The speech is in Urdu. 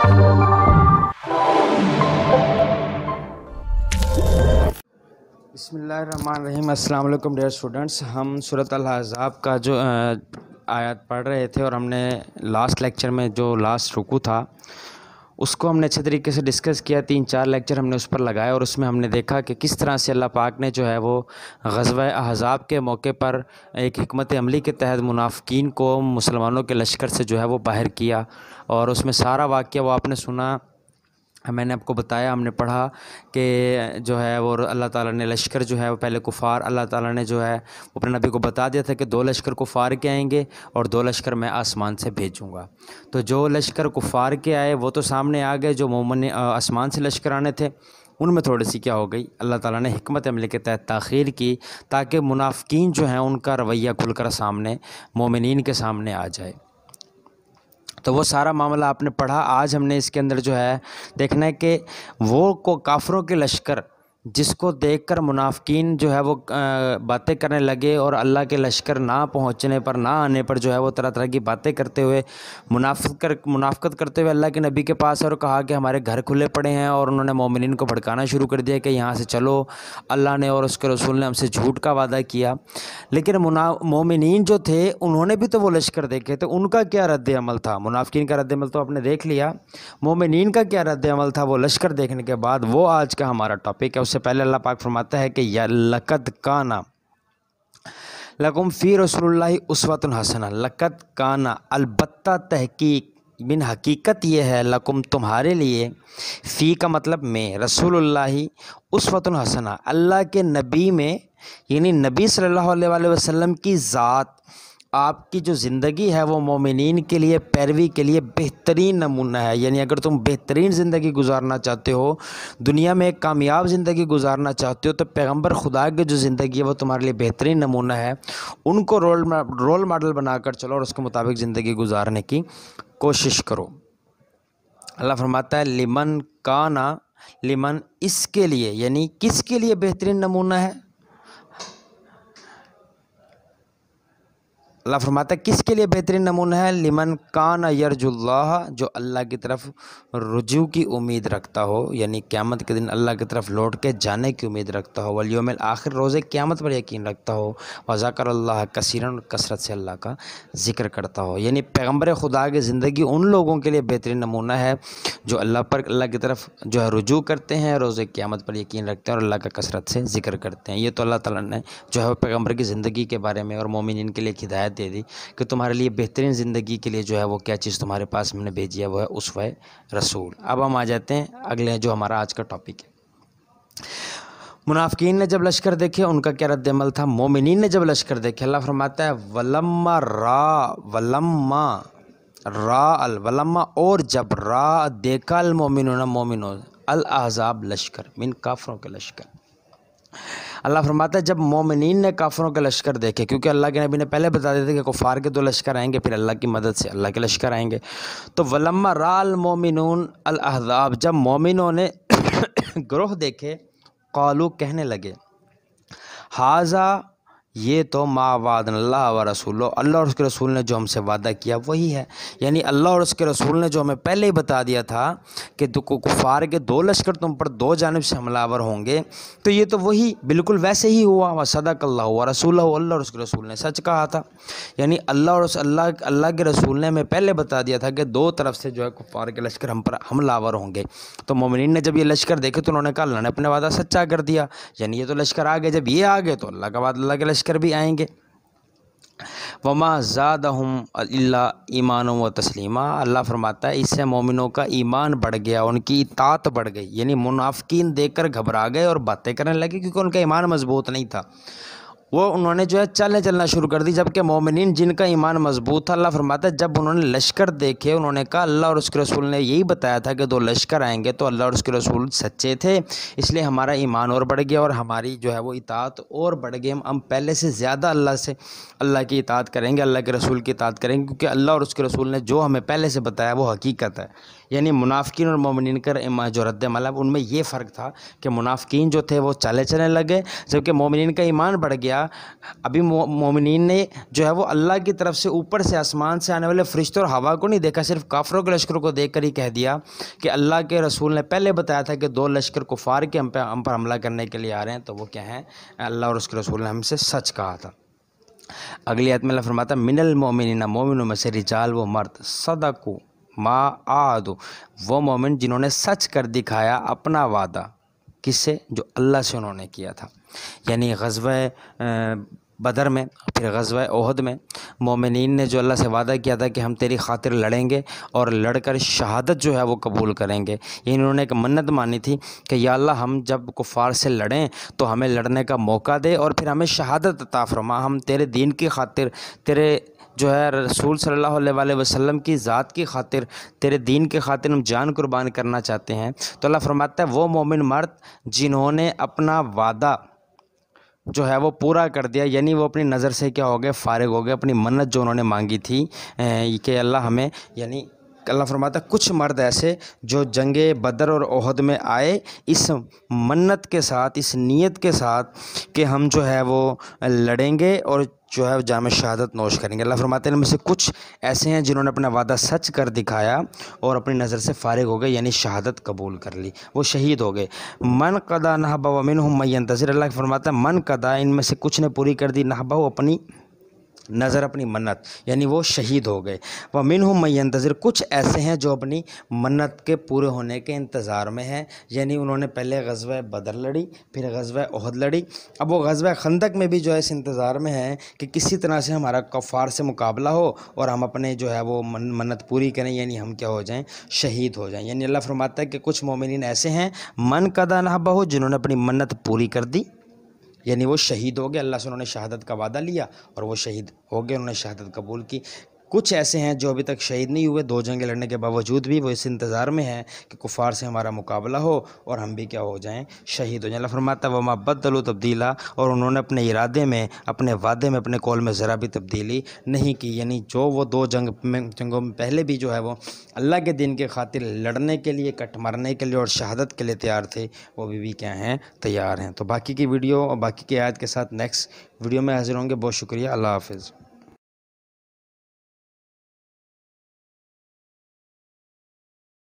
بسم اللہ الرحمن الرحیم۔ السلام علیکم ڈیئر اسٹوڈنٹس، ہم سورۃ الاحزاب کا جو آیات پڑھ رہے تھے اور ہم نے لاسٹ لیکچر میں جو لاسٹ رکوع تھا اس کو ہم نے اچھے طریقے سے ڈسکس کیا۔ 3-4 لیکچر ہم نے اس پر لگائے اور اس میں ہم نے دیکھا کہ کس طرح سے اللہ پاک نے جو ہے وہ غزوہ احزاب کے موقع پر ایک حکمت عملی کے تحت منافقین کو مسلمانوں کے لشکر سے جو ہے وہ باہر کیا، اور اس میں سارا واقعہ وہ آپ نے سنا، میں نے آپ کو بتایا، ہم نے پڑھا کہ جو ہے وہ اللہ تعالیٰ نے لشکر جو ہے وہ پہلے کفار، اللہ تعالیٰ نے جو ہے وہ اپنے نبی کو بتا دیا تھا کہ 2 لشکر کفار کے آئیں گے اور 2 لشکر میں آسمان سے بھیجوں گا۔ تو جو لشکر کفار کے آئے وہ تو سامنے آ گئے، جو مومن آسمان سے لشکر آنے تھے ان میں تھوڑی سی کیا ہو گئی، اللہ تعالیٰ نے حکمت عملی کے تحت تاخیر کی تاکہ منافقین جو ہیں ان کا رویہ کھل کر سامنے مومنین کے سامنے آ جائے۔ تو وہ سارا معاملہ آپ نے پڑھا۔ آج ہم نے اس کے اندر جو ہے دیکھنا ہے کہ وہ کافروں کے لشکر جس کو دیکھ کر منافقین جو ہے وہ باتیں کرنے لگے، اور اللہ کے لشکر نہ پہنچنے پر، نہ آنے پر جو ہے وہ طرح طرح کی باتیں کرتے ہوئے منافقت کرتے ہوئے اللہ کے نبی کے پاس اور کہا کہ ہمارے گھر کھلے پڑے ہیں، اور انہوں نے مومنین کو بھڑکانا شروع کر دیا کہ یہاں سے چلو، اللہ نے اور اس کے رسول نے ہم سے جھوٹ کا وعدہ کیا۔ لیکن مومنین جو تھے انہوں نے بھی تو وہ لشکر دیکھے تھے، ان کا کیا رد عمل تھا؟ منافقین کا رد عمل تو آپ نے دیکھ لیا، مومنین کا کیا رد عمل تھا وہ لشکر دیکھنے کے بعد، وہ آج کا ہمارا ٹاپک ہے۔ اس سے پہلے اللہ پاک فرماتا ہے کہ یا لقد کانا لکم فی رسول اللہ اسوۃ حسنہ، لقد کانا البتہ تحقیق بن حقیقت یہ ہے، لکم تمہارے لیے، فی کا مطلب میں، رسول اللہ اسوۃ حسنہ اللہ کے نبی میں، یعنی نبی صلی اللہ علیہ وآلہ وسلم کی ذات، آپ کی جو زندگی ہے وہ مومنین کے لیے پیروی کے لیے بہترین نمونہ ہے۔ یعنی اگر تم بہترین زندگی گزارنا چاہتے ہو، دنیا میں ایک کامیاب زندگی گزارنا چاہتے ہو، تو پیغمبر خدا کی جو زندگی ہے وہ تمہارے لیے بہترین نمونہ ہے، ان کو رول ماڈل بنا کر چلو اور اس کے مطابق زندگی گزارنے کی کوشش کرو۔ اللہ فرماتا ہے لمن کانا، لمن اس کے لیے، یعنی کس کے لیے بہترین نمونہ ہے؟ اللہ فرماتا ہے کس کے لیے بہترین نمونہ ہے؟ لمن کان یرجو اللہ، جو اللہ کی طرف رجوع کی امید رکھتا ہو، یعنی قیامت کے دن اللہ کی طرف لوٹ کے جانے کی امید رکھتا ہو، والیوم الآخر، روز قیامت پر یقین رکھتا ہو، وذکر اللہ کثیرا، کثرت سے اللہ کا ذکر کرتا ہو۔ یعنی پیغمبر خدا کی زندگی ان لوگوں کے لیے بہترین نمونہ ہے جو اللہ کی طرف جو ہے رجوع کرتے ہیں، روز قیامت پر یقین رکھتے ہیں اور اللہ کا کثرت سے ذکر کرتے ہیں۔ یہ تو اللہ تعالیٰ نے جو ہے پیغمبر کی زندگی کے بارے میں اور مومنین کے لیے ایک ہدایت دے دی کہ تمہارے لیے بہترین زندگی کے لیے جو ہے وہ کیا چیز تمہارے پاس میں نے بھیجی ہے، وہ ہے اسوہ رسول۔ اب ہم آ جاتے ہیں اگلے جو ہمارا آج کا ٹاپک ہے۔ منافقین نے جب لشکر دیکھے ان کا کیا رد عمل تھا؟ مومنین نے جب لشکر دیکھے، اللہ فرماتا ہے ولما اور جب دیکھا المومنون، مومنون، الاحزاب لشکر، من کافروں کے لشکر۔ اللہ فرماتا ہے جب مومنین نے کافروں کے لشکر دیکھے، کیونکہ اللہ کے نبی نے پہلے بتا دیے تھے کہ کفار کے 2 لشکر آئیں گے، پھر اللہ کی مدد سے اللہ کے لشکر آئیں گے، تو ولما را المومنون الاحزاب، جب مومنوں نے گروہ دیکھے، قالو، کہنے لگے، ھذا، یہ تو ما وعدنا اللہ و رسولہ، اللہ اور اس کے رسول نے جو ہم سے وعدہ کیا وہی ہے۔ یعنی اللہ اور اس کے رسول نے جو ہمیں پہلے ہی بتا دیا تھا کہ کفار کے 2 لشکر تم پر 2 جانب سے حملہ آور ہوں گے، تو یہ تو وہی بالکل ویسے ہی ہوا۔ وصدق اللہ و رسولہ، اللہ اور اس کے رسول نے سچ کہا تھا۔ یعنی اللہ کے رسول نے ہمیں پہلے بتا دیا تھا کہ 2 طرف سے جو ہے کفار کے لشکر ہم پر حملہ آور ہوں گے۔ تو مومنین نے جب یہ لشکر دیکھے تو انہوں نے کہا اللہ نے اپنے وعدہ سچا کر دیا، یعنی یہ تو لشکر آ گئے، جب یہ آ گئے تو اللہ کا وعدہ، اللہ کے لشکر بھی آئیں گے۔ وما زادہم الا ایمانا و تسلیما، اللہ فرماتا ہے اس سے مومنوں کا ایمان بڑھ گیا، ان کی اطاعت بڑھ گئی۔ یعنی منافقین دیکھ کر گھبرا گئے اور باتیں کرنے لگے کیونکہ ان کا ایمان مضبوط نہیں تھا، وہ انہوں نے جو ہے چلنا شروع کر دی، جبکہ مومنین جن کا ایمان مضبوط تھا، اللہ فرماتا ہے جب انہوں نے لشکر دیکھے انہوں نے کہا اللہ اور اس کے رسول نے یہی بتایا تھا کہ 2 لشکر آئیں گے، تو اللہ اور اس کے رسول سچے تھے، اس لیے ہمارا ایمان اور بڑھ گیا اور ہماری جو ہے وہ اطاعت اور بڑھ گئی، ہم پہلے سے زیادہ اللہ کی اطاعت کریں گے، اللہ کے رسول کی اطاعت کریں گے، کیونکہ اللہ اور اس کے رسول نے جو ہمیں پہلے سے بتایا وہ حقیقت ہے۔ یعنی منافقین اور مومنین کا جو رد عمل ہے ان میں یہ فرق تھا کہ منافقین جو تھے وہ چلنے لگے، جبکہ مومنین کا ایمان بڑھ گیا کیا، ابھی مومنین نے جو ہے وہ اللہ کی طرف سے اوپر سے آسمان سے آنے والے فرشتوں اور ہوا کو نہیں دیکھا، صرف کافروں کے لشکر کو دیکھ کر ہی کہہ دیا کہ اللہ کے رسول نے پہلے بتایا تھا کہ 2 لشکر کفار کے ہم پر حملہ کرنے کے لیے آ رہے ہیں، تو وہ کیا ہیں، اللہ اور اس کے رسول نے ہم سے سچ کہا تھا۔ اگلی آیت میں اللہ فرماتا ہے من المؤمنین، مومنوں میں سے رجال و مرد، صدقوا ما عاہدوا، وہ مومن جنہوں نے سچ کر دکھایا اپنا وعدہ، کس سے، جو اللہ سے انہوں نے کیا تھا۔ یعنی غزوہ بدر میں، پھر غزوہ احد میں مومنین نے جو اللہ سے وعدہ کیا تھا کہ ہم تیری خاطر لڑیں گے اور لڑ کر شہادت جو ہے وہ قبول کریں گے، یعنی انہوں نے ایک منت مانی تھی کہ یا اللہ ہم جب کفار سے لڑیں تو ہمیں لڑنے کا موقع دے اور پھر ہمیں شہادت عطا فرما، ہم تیرے دین کی خاطر، تیرے جو ہے رسول صلی اللہ علیہ وآلہ وسلم کی ذات کی خاطر، تیرے دین کی خاطر ہم جان قربان کرنا چاہتے ہیں۔ تو اللہ فرماتا ہے وہ مومن مرد جنہوں نے اپنا وعدہ جو ہے وہ پورا کر دیا، یعنی وہ اپنی نظر سے کیا ہو گئے، فارغ ہو گئے، اپنی منت جو انہوں نے مانگی تھی کہ اللہ ہمیں، یعنی اللہ فرماتا ہے کچھ مرد ایسے جو جنگ بدر اور احد میں آئے اس منت کے ساتھ، اس نیت کے ساتھ کہ ہم جو ہے وہ لڑیں گے اور جو ہے جام شہادت نوش کریں گے۔ اللہ فرماتے ہیں ان میں سے کچھ ایسے ہیں جنہوں نے اپنا وعدہ سچ کر دکھایا اور اپنی نظر سے فارغ ہو گئے، یعنی شہادت قبول کر لی، وہ شہید ہو گئے۔ من قضا نحبہ ومنہم من ینتظر، اللہ فرماتا ہے من قضا، ان میں سے کچھ نے پوری کر دی، نحبہ، اپنی نظر، اپنی منت، یعنی وہ شہید ہو گئے۔ ومنہم من ینتظر، کچھ ایسے ہیں جو اپنی منت کے پورے ہونے کے انتظار میں ہیں، یعنی انہوں نے پہلے غزوہ بدر لڑی، پھر غزوہ احد لڑی، اب وہ غزوہ خندق میں بھی جو ہے اس انتظار میں ہیں کہ کسی طرح سے ہمارا کفار سے مقابلہ ہو اور ہم اپنے جو ہے وہ منت پوری کریں، یعنی ہم کیا ہو جائیں، شہید ہو جائیں۔ یعنی اللہ فرماتا ہے کہ کچھ مومنین ایسے ہیں من قضا نحبہ، جنہوں نے اپنی منت پوری کر دی، یعنی وہ شہید ہو گئے، اللہ سے انہوں نے شہادت کا وعدہ لیا اور وہ شہید ہو گئے، انہوں نے شہادت قبول کی۔ کچھ ایسے ہیں جو ابھی تک شہید نہیں ہوئے، 2 جنگیں لڑنے کے باوجود بھی وہ اس انتظار میں ہیں کہ کفار سے ہمارا مقابلہ ہو اور ہم بھی کیا ہو جائیں، شہید ہو جائیں۔ اللہ فرماتا ہے وما بدلوا تبدیلا، اور انہوں نے اپنے ارادے میں، اپنے وعدے میں، اپنے قول میں ذرا بھی تبدیلی نہیں کی، یعنی جو وہ 2 جنگوں میں پہلے بھی جو ہے وہ اللہ کے دین کے خاطر لڑنے کے لیے، کٹ مارنے کے لیے اور شہادت کے لیے تیار تھے، وہ بھی کیا ہیں، تیار ہیں۔ تو باقی کی ویڈیو اور باقی کی آیت کے ساتھ نیکسٹ ویڈیو میں حاضر ہوں گے۔ بہت شکریہ، اللہ حافظ۔